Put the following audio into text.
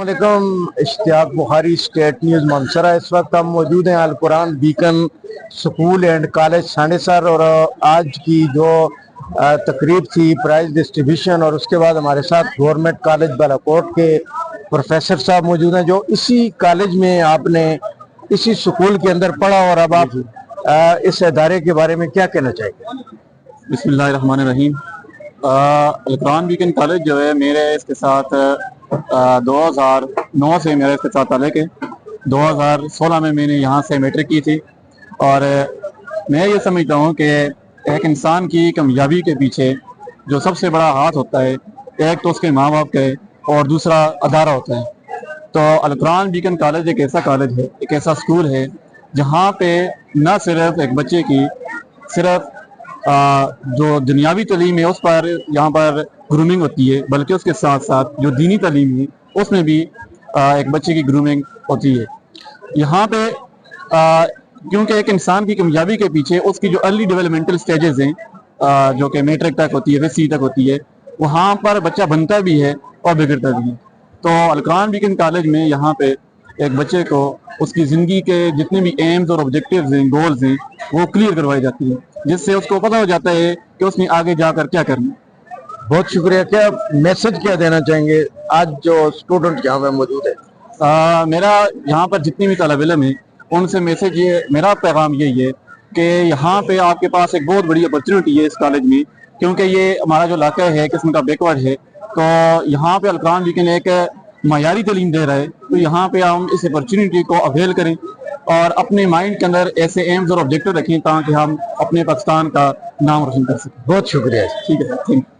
अस्सलामुअलैकुम। Ishtiaq Bukhari state news Mansehra. इस वक्त हम मौजूद हैं Al Quran Beacon school and college Sandesar और आज की जो तकरीब थी प्राइज डिस्ट्रीब्यूशन और उसके बाद हमारे साथ गवर्नमेंट कॉलेज बालाकोट के प्रोफेसर साहब मौजूद हैं जो इसी कॉलेज में आपने इसी स्कूल के अंदर पढ़ा और अब आप इस इदारे के बारे में क्या कहना चाहेंगे? बिस्मिल्लाहिर्रहमानिर्रहीम। अल कुरान बीकन कॉलेज जो है मेरे इसके साथ 2009 से मेरा इसके साथ ताल्लुक़ है। 2016 में मैंने यहाँ से मैट्रिक की थी और मैं ये समझता हूँ कि एक इंसान की कामयाबी के पीछे जो सबसे बड़ा हाथ होता है एक तो उसके माँ बाप का और दूसरा अदारा होता है। तो अल कुरान बीकन कॉलेज एक ऐसा कॉलेज है, एक ऐसा स्कूल है जहाँ पे न सिर्फ एक बच्चे की सिर्फ जो दुनियावी तालीम है उस पर यहाँ पर ग्रूमिंग होती है, बल्कि उसके साथ साथ जो दीनी तालीम है उसमें भी एक बच्चे की ग्रूमिंग होती है। यहाँ पे क्योंकि एक इंसान की कामयाबी के पीछे उसकी जो अर्ली डेवलपमेंटल स्टेजेस हैं जो कि मैट्रिक तक होती है फिर सी तक होती है, वहाँ पर बच्चा बनता भी है और बिगड़ता भी है। तो अल कुरान बीकन कॉलेज में यहाँ पे एक बच्चे को उसकी ज़िंदगी के जितने भी एम्स और ऑब्जेक्टिव्स हैं, गोल्स हैं, वो क्लियर करवाई जाती है, जिससे उसको पता हो जाता है कि उसने आगे जाकर क्या करना है। बहुत शुक्रिया। क्या मैसेज क्या देना चाहेंगे आज जो स्टूडेंट यहाँ पे मौजूद है? मेरा यहाँ पर जितनी भी तलब इल्म है उनसे मैसेज ये, मेरा पैगाम यही है कि यहाँ पे आपके पास एक बहुत बड़ी अपॉर्चुनिटी है इस कॉलेज में, क्योंकि ये हमारा जो इलाका है किस्म का बैकवर्ड है। तो यहाँ पे अल कुरान बीकन एक मयारी तालीम दे रहा है, तो यहाँ पे हम इस अपॉर्चुनिटी को अवेल करें और अपने माइंड के अंदर ऐसे एम्स और ऑब्जेक्टिव रखें ताकि हम अपने पाकिस्तान का नाम रोशन कर सकें। बहुत शुक्रिया। ठीक है, थैंक यू।